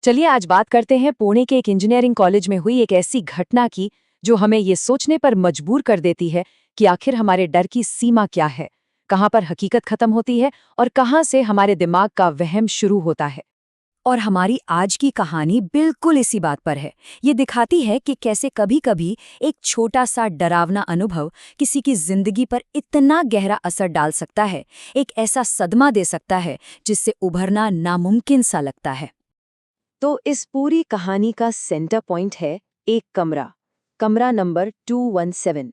चलिए आज बात करते हैं पुणे के एक इंजीनियरिंग कॉलेज में हुई एक ऐसी घटना की जो हमें ये सोचने पर मजबूर कर देती है कि आखिर हमारे डर की सीमा क्या है, कहाँ पर हकीकत खत्म होती है और कहाँ से हमारे दिमाग का वहम शुरू होता है। और हमारी आज की कहानी बिल्कुल इसी बात पर है। ये दिखाती है कि कैसे कभी-कभी एक छोटा सा डरावना अनुभव किसी की जिंदगी पर इतना गहरा असर डाल सकता है, एक ऐसा सदमा दे सकता है जिससे उभरना नामुमकिन सा लगता है। तो इस पूरी कहानी का सेंटर पॉइंट है एक कमरा, कमरा नंबर 217।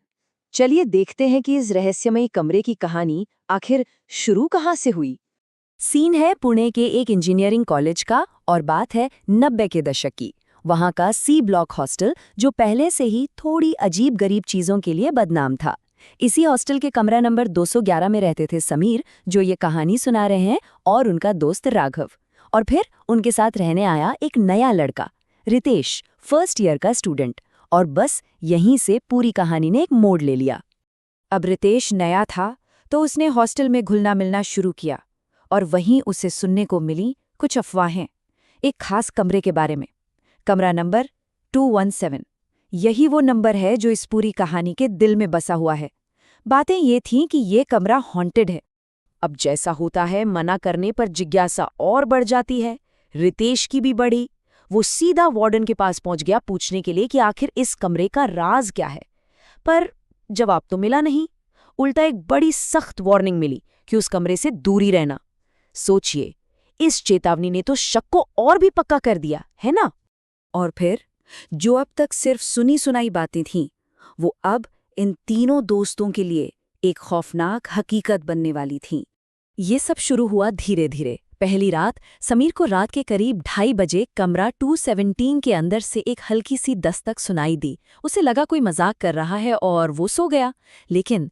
चलिए देखते हैं कि इस रहस्यमयी कमरे की कहानी आखिर शुरू कहाँ से हुई। सीन है पुणे के एक इंजीनियरिंग कॉलेज का और बात है 90 के दशक की। वहाँ का सी ब्लॉक हॉस्टल जो पहले से ही थोड़ी अजीब गरीब चीजों के लिए बदनाम था। इसी हॉस्टल के कमरा नंबर 211 में रहते थे समीर, जो ये कहानी सुना रहे हैं, और उनका दोस्त राघव। और फिर उनके साथ रहने आया एक नया लड़का, रितेश, फर्स्ट ईयर का स्टूडेंट। और बस यहीं से पूरी कहानी ने एक मोड़ ले लिया। अब रितेश नया था तो उसने हॉस्टल में घुलना मिलना शुरू किया, और वहीं उसे सुनने को मिली कुछ अफवाहें एक खास कमरे के बारे में। कमरा नंबर 217, यही वो नंबर है जो इस पूरी कहानी के दिल में बसा हुआ है। बातें ये थीं कि ये कमरा हॉन्टेड है। अब जैसा होता है, मना करने पर जिज्ञासा और बढ़ जाती है। रितेश की भी बढ़ी। वो सीधा वार्डन के पास पहुंच गया पूछने के लिए कि आखिर इस कमरे का राज क्या है। पर जवाब तो मिला नहीं, उल्टा एक बड़ी सख्त वार्निंग मिली कि उस कमरे से दूरी रहना। सोचिए, इस चेतावनी ने तो शक को और भी पक्का कर दिया, है ना? और फिर जो अब तक सिर्फ सुनी सुनाई बातें थीं, वो अब इन तीनों दोस्तों के लिए एक खौफनाक हकीकत बनने वाली थीं। ये सब शुरू हुआ धीरे धीरे। पहली रात समीर को रात के करीब 2:30 बजे कमरा 217 के अंदर से एक हल्की सी दस्तक सुनाई दी। उसे लगा कोई मजाक कर रहा है और वो सो गया। लेकिन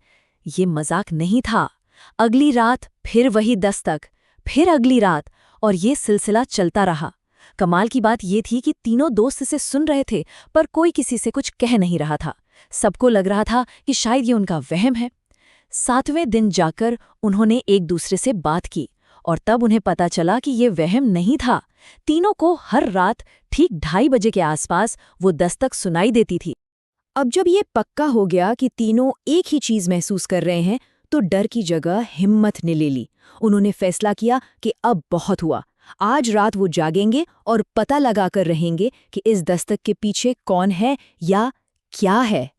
ये मजाक नहीं था। अगली रात फिर वही दस्तक, फिर अगली रात, और ये सिलसिला चलता रहा। कमाल की बात ये थी कि तीनों दोस्त इसे सुन रहे थे, पर कोई किसी से कुछ कह नहीं रहा था। सबको लग रहा था कि शायद ये उनका वहम है। 7वें दिन जाकर उन्होंने एक दूसरे से बात की, और तब उन्हें पता चला कि ये वहम नहीं था। तीनों को हर रात ठीक 2:30 बजे के आसपास वो दस्तक सुनाई देती थी। अब जब ये पक्का हो गया कि तीनों एक ही चीज महसूस कर रहे हैं, तो डर की जगह हिम्मत ने ले ली। उन्होंने फैसला किया कि अब बहुत हुआ। आज रात वो जागेंगे और पता लगाकर रहेंगे कि इस दस्तक के पीछे कौन है या क्या है।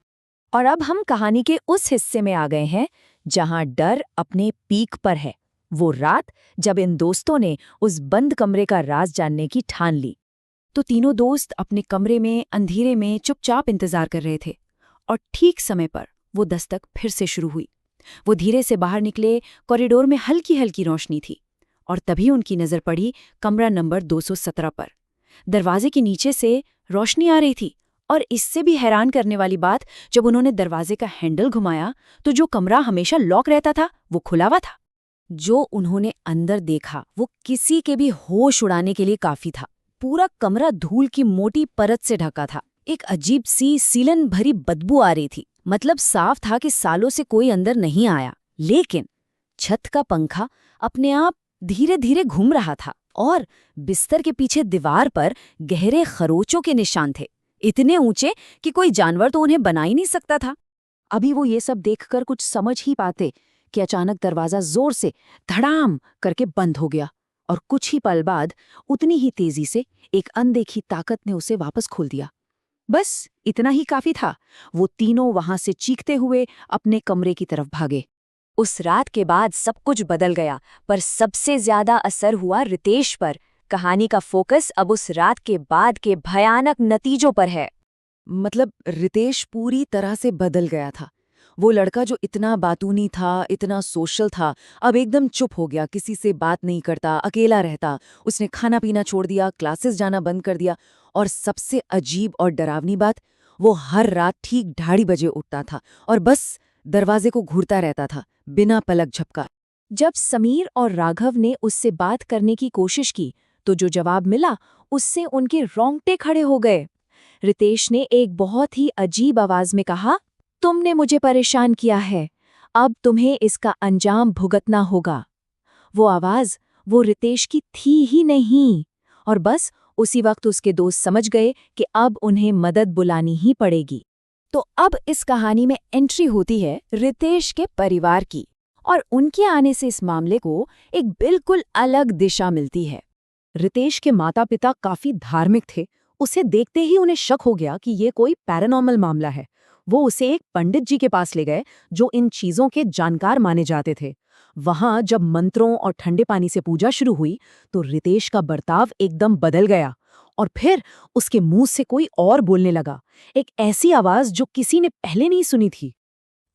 और अब हम कहानी के उस हिस्से में आ गए हैं जहां डर अपने पीक पर है। वो रात जब इन दोस्तों ने उस बंद कमरे का राज जानने की ठान ली। तो तीनों दोस्त अपने कमरे में अंधेरे में चुपचाप इंतजार कर रहे थे, और ठीक समय पर वो दस्तक फिर से शुरू हुई। वो धीरे से बाहर निकले। कॉरिडोर में हल्की हल्की रोशनी थी, और तभी उनकी नजर पड़ी कमरा नंबर 217 पर। दरवाजे के नीचे से रोशनी आ रही थी, और इससे भी हैरान करने वाली बात, जब उन्होंने दरवाजे का हैंडल घुमाया तो जो कमरा हमेशा लॉक रहता था वो खुला हुआ था। जो उन्होंने अंदर देखा वो किसी के भी होश उड़ाने के लिए काफी था। पूरा कमरा धूल की मोटी परत से ढका था। एक अजीब सी सीलन भरी बदबू आ रही थी। मतलब साफ था कि सालों से कोई अंदर नहीं आया। लेकिन छत का पंखा अपने आप धीरे धीरे घूम रहा था, और बिस्तर के पीछे दीवार पर गहरे खरोचों के निशान थे, इतने ऊंचे कि कोई जानवर तो उन्हें बना ही नहीं सकता था। अभी वो ये सब देखकर कुछ समझ ही पाते कि अचानक दरवाजा जोर से धड़ाम करके बंद हो गया, और कुछ ही पल बाद उतनी ही तेजी से एक अनदेखी ताकत ने उसे वापस खोल दिया। बस इतना ही काफी था। वो तीनों वहां से चीखते हुए अपने कमरे की तरफ भागे। उस रात के बाद सब कुछ बदल गया, पर सबसे ज्यादा असर हुआ रितेश पर। कहानी का फोकस अब उस रात के बाद के भयानक नतीजों पर है। मतलब रितेश पूरी तरह से बदल गया था। वो लड़का जो इतना बातूनी था, इतना सोशल था, अब एकदम चुप हो गया, किसी से बात नहीं करता, अकेला रहता। उसने खाना पीना छोड़ दिया, क्लासेस जाना बंद कर दिया, और सबसे अजीब और डरावनी बात, वो हर रात ठीक 2:30 बजे उठता था और बस दरवाजे को घूरता रहता था, बिना पलक झपका। जब समीर और राघव ने उससे बात करने की कोशिश की, तो जो जवाब मिला उससे उनके रोंगटे खड़े हो गए। रितेश ने एक बहुत ही अजीब आवाज में कहा, तुमने मुझे परेशान किया है, अब तुम्हें इसका अंजाम भुगतना होगा। वो आवाज वो रितेश की थी ही नहीं, और बस उसी वक्त उसके दोस्त समझ गए कि अब उन्हें मदद बुलानी ही पड़ेगी। तो अब इस कहानी में एंट्री होती है रितेश के परिवार की, और उनके आने से इस मामले को एक बिल्कुल अलग दिशा मिलती है। रितेश के माता-पिता काफी धार्मिक थे। उसे देखते ही उन्हें शक हो गया कि ये कोई पैरानॉर्मल मामला है। वो उसे एक पंडित जी के पास ले गए जो इन चीजों के जानकार माने जाते थे। वहां जब मंत्रों और ठंडे पानी से पूजा शुरू हुई तो रितेश का बर्ताव एकदम बदल गया और फिर उसके मुंह से कोई और बोलने लगा, एक ऐसी आवाज जो किसी ने पहले नहीं सुनी थी।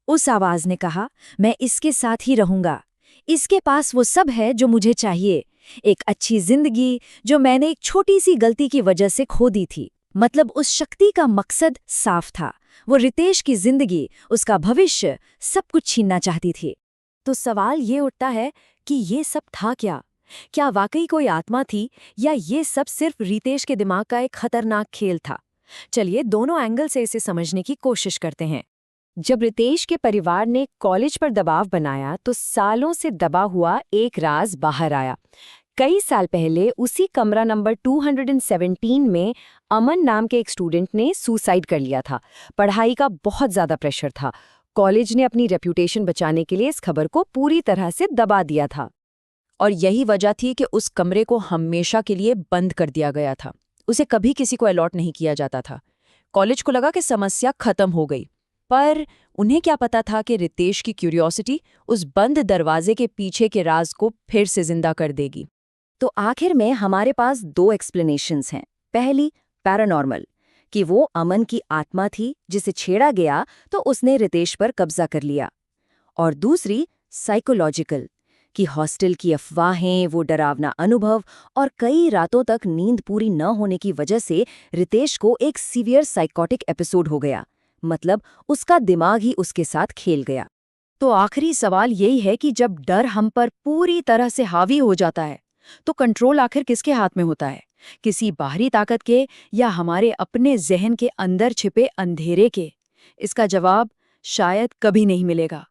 उस आवाज ने कहा, मैं इसके साथ ही रहूंगा। इसके पास वो सब है जो मुझे चाहिए। एक अच्छी जिंदगी जो मैंने एक छोटी सी गलती की वजह से खो दी थी। मतलब उस शक्ति का मकसद साफ था। वो रितेश की जिंदगी, उसका भविष्य, सब कुछ छीनना चाहती थी। तो सवाल ये उठता है कि ये सब था क्या? क्या वाकई कोई आत्मा थी या ये सब सिर्फ रितेश के दिमाग का एक खतरनाक खेल था? चलिए दोनों एंगल से इसे समझने की कोशिश करते हैं। जब रितेश के परिवार ने कॉलेज पर दबाव बनाया तो सालों से दबा हुआ एक राज बाहर आया। कई साल पहले उसी कमरा नंबर 217 में अमन नाम के एक स्टूडेंट ने सुसाइड कर लिया था। पढ़ाई का बहुत ज्यादा प्रेशर था। कॉलेज ने अपनी रेप्यूटेशन बचाने के लिए इस खबर को पूरी तरह से दबा दिया था। और यही वजह थी कि उस कमरे को हमेशा के लिए बंद कर दिया गया था। उसे कभी किसी को अलॉट नहीं किया जाता था। कॉलेज को लगा कि समस्या खत्म हो गई, पर उन्हें क्या पता था कि रितेश की क्यूरियोसिटी उस बंद दरवाजे के पीछे के राज को फिर से जिंदा कर देगी। तो आखिर में हमारे पास दो एक्सप्लेनेशंस हैं। पहली, पैरानॉर्मल, कि वो अमन की आत्मा थी जिसे छेड़ा गया तो उसने रितेश पर कब्जा कर लिया। और दूसरी, साइकोलॉजिकल, कि हॉस्टल की अफवाहें, वो डरावना अनुभव और कई रातों तक नींद पूरी न होने की वजह से रितेश को एक सीवियर साइकोटिक एपिसोड हो गया। मतलब उसका दिमाग ही उसके साथ खेल गया। तो आखिरी सवाल यही है कि जब डर हम पर पूरी तरह से हावी हो जाता है तो कंट्रोल आखिर किसके हाथ में होता है? किसी बाहरी ताकत के या हमारे अपने जहन के अंदर छिपे अंधेरे के? इसका जवाब शायद कभी नहीं मिलेगा।